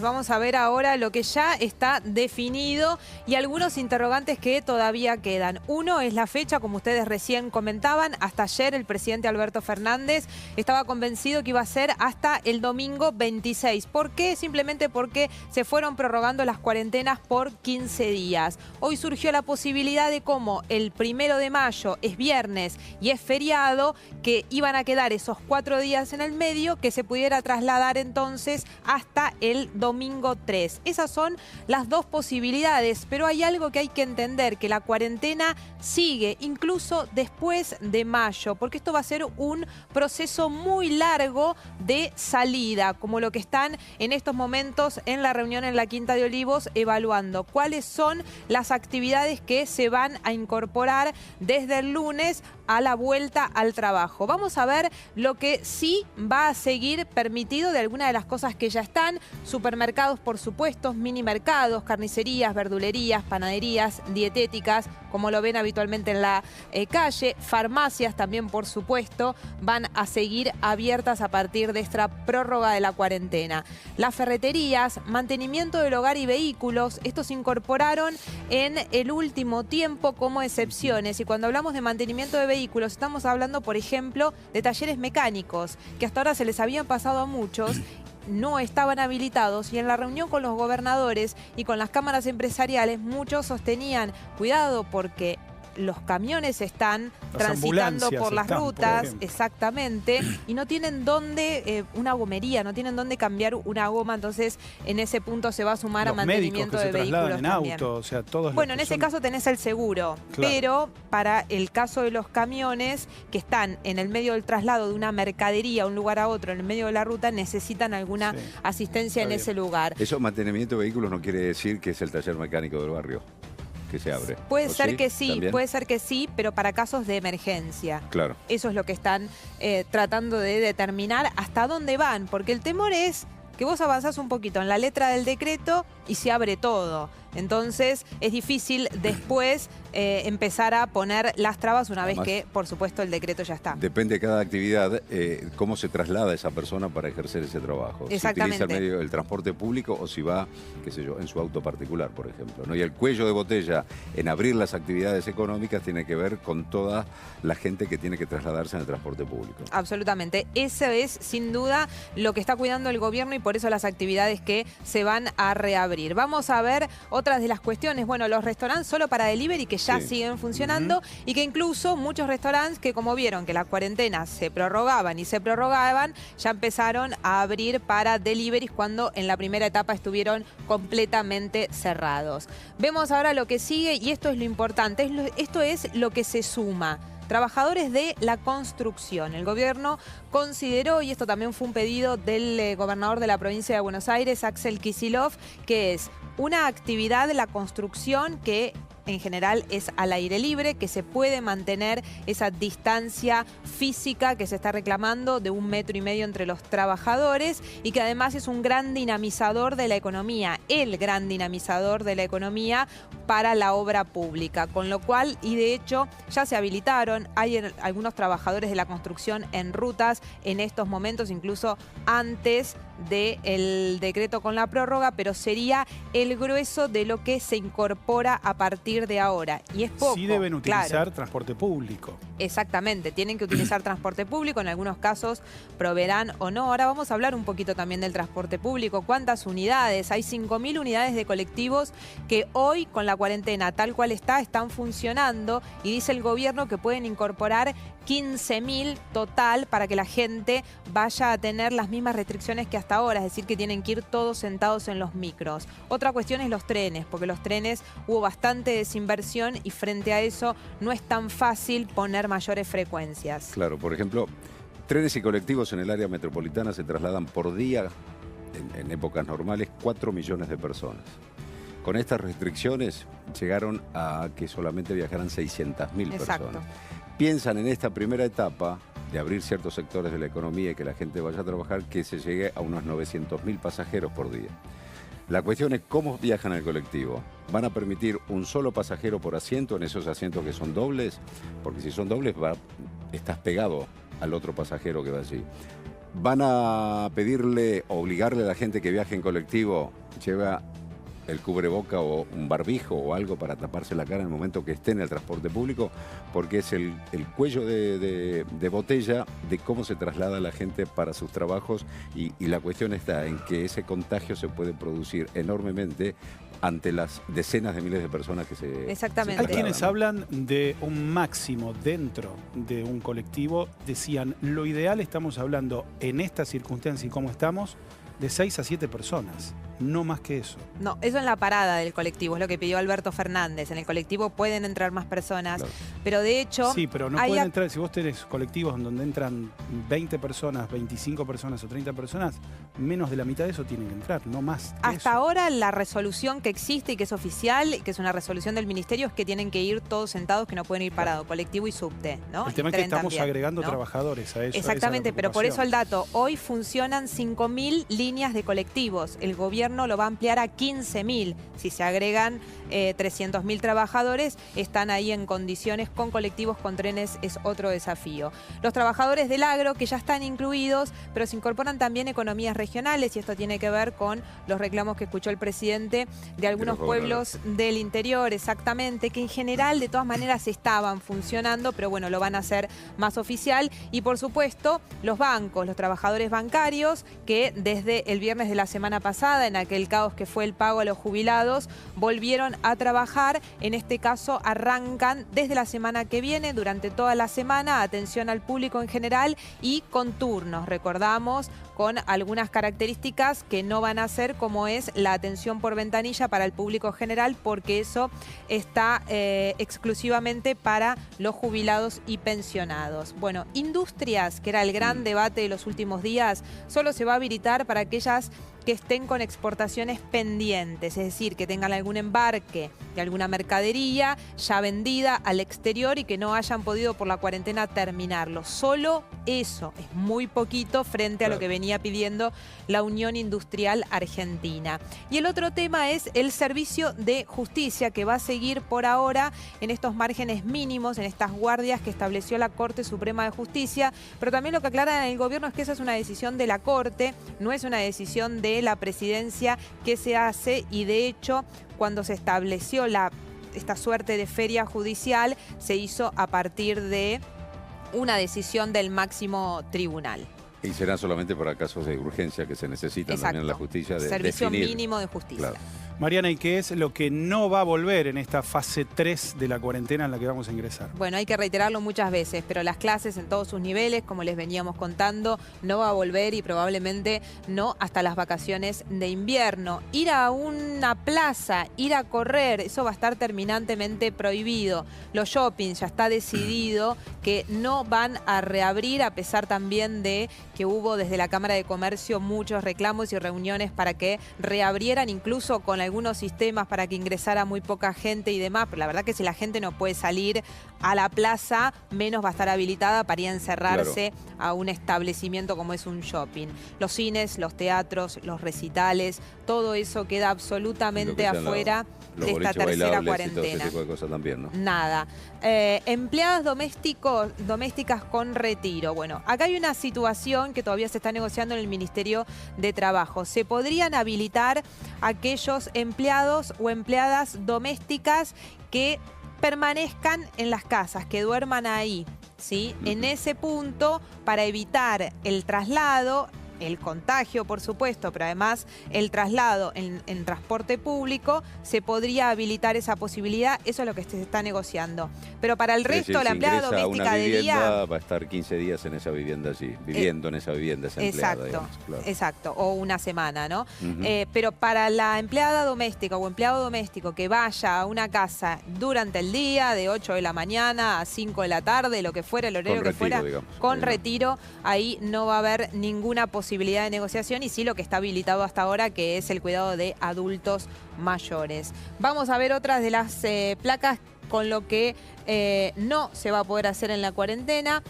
Vamos a ver ahora lo que ya está definido y algunos interrogantes que todavía quedan. Uno es la fecha, como ustedes recién comentaban. Hasta ayer el presidente Alberto Fernández estaba convencido que iba a ser hasta el domingo 26. ¿Por qué? Simplemente porque se fueron prorrogando las cuarentenas por 15 días. Hoy surgió la posibilidad de cómo el 1 de mayo es viernes y es feriado, que iban a quedar esos 4 días en el medio, que se pudiera trasladar entonces hasta el domingo 3. Esas son las dos posibilidades, pero hay algo que hay que entender, que la cuarentena sigue incluso después de mayo, porque esto va a ser un proceso muy largo de salida, como lo que están en estos momentos en la reunión en la Quinta de Olivos, evaluando cuáles son las actividades que se van a incorporar desde el lunes a la vuelta al trabajo. Vamos a ver lo que sí va a seguir permitido de algunas de las cosas que ya están. Supermercados, por supuesto, mini mercados, carnicerías, verdulerías, panaderías, dietéticas, como lo ven habitualmente en la calle. Farmacias también, por supuesto, van a seguir abiertas a partir de esta prórroga de la cuarentena. Las ferreterías, mantenimiento del hogar y vehículos, estos se incorporaron en el último tiempo como excepciones. Y cuando hablamos de mantenimiento de vehículos, estamos hablando, por ejemplo, de talleres mecánicos, que hasta ahora se les habían pasado a muchos, no estaban habilitados, y en la reunión con los gobernadores y con las cámaras empresariales muchos sostenían, cuidado porque los camiones están transitando por las rutas, exactamente, y no tienen dónde, una gomería, no tienen dónde cambiar una goma, entonces en ese punto se va a sumar a mantenimiento de vehículos en también. Auto, o sea, todos bueno, en ese caso tenés el seguro, claro, pero para el caso de los camiones que están en el medio del traslado de una mercadería a un lugar a otro, en el medio de la ruta, necesitan alguna asistencia en ese lugar. Eso, mantenimiento de vehículos, no quiere decir que es el taller mecánico del barrio que se abre. Puede ser que sí, ¿también? Puede ser que sí, pero para casos de emergencia. Claro. Eso es lo que están tratando de determinar hasta dónde van, porque el temor es que vos avanzás un poquito en la letra del decreto y se abre todo. Entonces es difícil después empezar a poner las trabas una vez que, por supuesto, el decreto ya está. Depende de cada actividad cómo se traslada esa persona para ejercer ese trabajo. Exactamente. Si utiliza el transporte público o si va, qué sé yo, en su auto particular, por ejemplo, ¿no? Y el cuello de botella en abrir las actividades económicas tiene que ver con toda la gente que tiene que trasladarse en el transporte público. Absolutamente. Eso es, sin duda, lo que está cuidando el gobierno, y por eso las actividades que se van a reabrir. Vamos a ver otras de las cuestiones. Bueno, los restaurantes solo para delivery, que ya siguen funcionando, y que incluso muchos restaurantes que, como vieron que las cuarentenas se prorrogaban y se prorrogaban, ya empezaron a abrir para deliveries cuando en la primera etapa estuvieron completamente cerrados. Vemos ahora lo que sigue, y esto es lo importante, esto es lo que se suma. Trabajadores de la construcción. El gobierno consideró, y esto también fue un pedido del gobernador de la provincia de Buenos Aires, Axel Kicillof, que es una actividad de la construcción que en general es al aire libre, que se puede mantener esa distancia física que se está reclamando de 1,5 metros entre los trabajadores, y que además es un gran dinamizador de la economía, el gran dinamizador de la economía para la obra pública, con lo cual, y de hecho ya se habilitaron, hay algunos trabajadores de la construcción en rutas en estos momentos, incluso antes del decreto con la prórroga, pero sería el grueso de lo que se incorpora a partir de ahora. Y es poco. Sí deben utilizar, claro, transporte público. Exactamente, tienen que utilizar transporte público, en algunos casos proveerán o no. Ahora vamos a hablar un poquito también del transporte público. ¿Cuántas unidades? Hay 5.000 unidades de colectivos que hoy, con la cuarentena tal cual está, están funcionando, y dice el gobierno que pueden incorporar 15.000 total para que la gente vaya a tener las mismas restricciones que hasta ahora, es decir, que tienen que ir todos sentados en los micros. Otra cuestión es los trenes, porque los trenes hubo bastante desinversión y frente a eso no es tan fácil poner mayores frecuencias. Claro, por ejemplo, trenes y colectivos en el área metropolitana se trasladan por día, en épocas normales, 4 millones de personas. Con estas restricciones llegaron a que solamente viajaran 600.000 personas. Piensan en esta primera etapa de abrir ciertos sectores de la economía y que la gente vaya a trabajar, que se llegue a unos 900.000 pasajeros por día. La cuestión es cómo viajan el colectivo. ¿Van a permitir un solo pasajero por asiento en esos asientos que son dobles? Porque si son dobles, estás pegado al otro pasajero que va allí. Van a pedirle, obligarle a la gente que viaje en colectivo, lleva el cubreboca o un barbijo o algo para taparse la cara en el momento que esté en el transporte público, porque es el cuello de botella de cómo se traslada la gente para sus trabajos y la cuestión está en que ese contagio se puede producir enormemente ante las decenas de miles de personas que se... Exactamente. Hay quienes hablan de un máximo dentro de un colectivo. Decían, lo ideal, estamos hablando en esta circunstancia y cómo estamos, de 6 a 7 personas. No más que eso. No, eso en la parada del colectivo, es lo que pidió Alberto Fernández. En el colectivo pueden entrar más personas, Claro. pero de hecho... Sí, pero no pueden entrar, si vos tenés colectivos donde entran 20 personas, 25 personas o 30 personas, menos de la mitad de eso tienen que entrar, no más que Hasta eso. ahora la resolución que existe y que es oficial, que es una resolución del ministerio, es que tienen que ir todos sentados, que no pueden ir parados, colectivo y subte, ¿no? El tema Y es que tren estamos también, agregando ¿no? trabajadores a eso. Exactamente, pero por eso el dato. Hoy funcionan 5.000 líneas de colectivos. El gobierno lo va a ampliar a 15.000. Si se agregan 300.000 trabajadores, están ahí en condiciones con colectivos, con trenes, es otro desafío. Los trabajadores del agro, que ya están incluidos, pero se incorporan también economías regionales, y esto tiene que ver con los reclamos que escuchó el presidente de algunos pueblos del interior, exactamente, que en general de todas maneras estaban funcionando, pero bueno, lo van a hacer más oficial. Y por supuesto, los bancos, los trabajadores bancarios, que desde el viernes de la semana pasada, en aquel caos que fue el pago a los jubilados, volvieron a trabajar. En este caso arrancan desde la semana que viene, durante toda la semana, atención al público en general y con turnos, recordamos, con algunas características que no van a ser como es la atención por ventanilla para el público general, porque eso está exclusivamente para los jubilados y pensionados. Bueno, industrias, que era el gran debate de los últimos días, solo se va a habilitar para aquellas que estén con exportaciones pendientes, es decir, que tengan algún embarque de alguna mercadería ya vendida al exterior y que no hayan podido por la cuarentena terminarlo. Solo eso, es muy poquito frente a lo que venía pidiendo la Unión Industrial Argentina. Y el otro tema es el servicio de justicia, que va a seguir por ahora en estos márgenes mínimos, en estas guardias que estableció la Corte Suprema de Justicia, pero también lo que aclara en el gobierno es que esa es una decisión de la Corte, no es una decisión de la presidencia que se hace, y de hecho cuando se estableció esta suerte de feria judicial se hizo a partir de una decisión del máximo tribunal. Y será solamente para casos de urgencia que se necesitan también en la justicia de servicio definir. mínimo de justicia. Claro. Mariana, ¿y qué es lo que no va a volver en esta fase 3 de la cuarentena en la que vamos a ingresar? Bueno, hay que reiterarlo muchas veces, pero las clases en todos sus niveles, como les veníamos contando, no va a volver, y probablemente no hasta las vacaciones de invierno. Ir a una plaza, ir a correr, eso va a estar terminantemente prohibido. Los shoppings ya está decidido que no van a reabrir, a pesar también de que hubo desde la Cámara de Comercio muchos reclamos y reuniones para que reabrieran, incluso con algunos sistemas para que ingresara muy poca gente y demás, pero la verdad que si la gente no puede salir a la plaza, menos va a estar habilitada para ir a encerrarse a un establecimiento como es un shopping. Los cines, los teatros, los recitales, todo eso queda absolutamente afuera de esta tercera cuarentena. Y todo ese tipo de cosas también, ¿no? Nada. Empleadas domésticas con retiro. Bueno, acá hay una situación que todavía se está negociando en el Ministerio de Trabajo. Se podrían habilitar aquellos empleados o empleadas domésticas que permanezcan en las casas, que duerman ahí, ¿sí? En ese punto, para evitar el traslado, el contagio, por supuesto, pero además el traslado en transporte público, se podría habilitar esa posibilidad. Eso es lo que se está negociando. Pero para el resto, decir, la empleada ingresa doméstica a una de vivienda, día... va a estar 15 días en esa vivienda allí, viviendo en esa vivienda, esa empleada. Exacto, Digamos, claro. exacto, o una semana, ¿no? Pero para la empleada doméstica o empleado doméstico que vaya a una casa durante el día, de 8 de la mañana a 5 de la tarde, lo que fuera, el horario que fuera, digamos, con retiro, ahí no va a haber ninguna posibilidad de negociación, y sí lo que está habilitado hasta ahora, que es el cuidado de adultos mayores. Vamos a ver otras de las placas con lo que no se va a poder hacer en la cuarentena.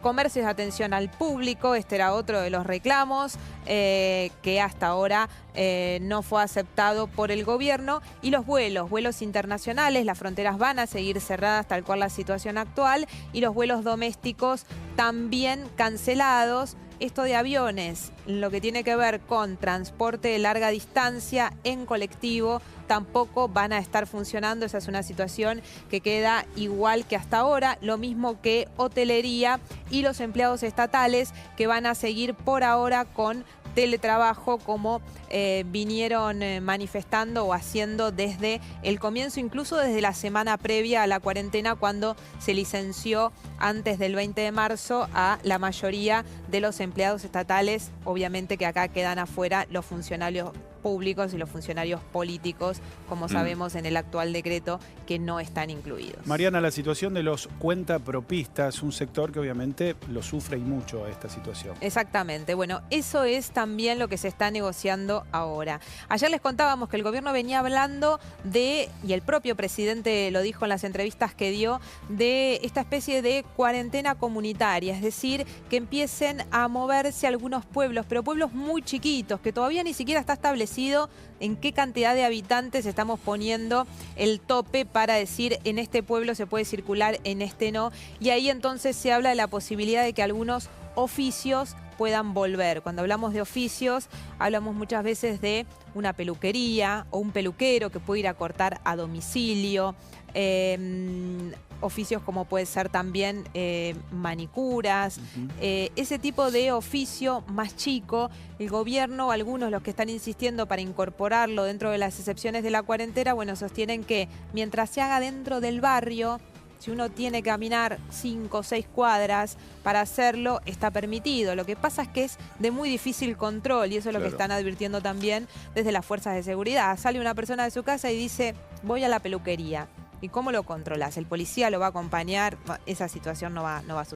Comercios de atención al público, este era otro de los reclamos que hasta ahora no fue aceptado por el gobierno. Y los vuelos internacionales, las fronteras van a seguir cerradas tal cual la situación actual, y los vuelos domésticos también cancelados. esto de aviones, lo que tiene que ver con transporte de larga distancia en colectivo, tampoco van a estar funcionando. Esa es una situación que queda igual que hasta ahora. Lo mismo que hotelería y los empleados estatales, que van a seguir por ahora con teletrabajo, como vinieron manifestando o haciendo desde el comienzo, incluso desde la semana previa a la cuarentena, cuando se licenció antes del 20 de marzo a la mayoría de los empleados estatales. Obviamente que acá quedan afuera los funcionarios públicos y los funcionarios políticos, como sabemos en el actual decreto, que no están incluidos. Mariana, la situación de los cuentapropistas, un sector que obviamente lo sufre y mucho esta situación. Exactamente. Bueno, eso es también lo que se está negociando ahora. Ayer les contábamos que el gobierno venía hablando de, y el propio presidente lo dijo en las entrevistas que dio, de esta especie de cuarentena comunitaria, es decir, que empiecen a moverse algunos pueblos, pero pueblos muy chiquitos, que todavía ni siquiera está establecido en qué cantidad de habitantes estamos poniendo el tope para decir en este pueblo se puede circular, en este no. Y ahí entonces se habla de la posibilidad de que algunos oficios puedan volver. Cuando hablamos de oficios, hablamos muchas veces de una peluquería o un peluquero que puede ir a cortar a domicilio. Oficios como puede ser también manicuras, ese tipo de oficio más chico. El gobierno, algunos los que están insistiendo para incorporarlo dentro de las excepciones de la cuarentena, bueno, sostienen que mientras se haga dentro del barrio, si uno tiene que caminar 5 o 6 cuadras para hacerlo, está permitido. Lo que pasa es que es de muy difícil control, y eso es lo que están advirtiendo también desde las fuerzas de seguridad. Sale una persona de su casa y dice, voy a la peluquería. ¿Y cómo lo controlas? ¿El policía lo va a acompañar? Esa situación no va a suceder.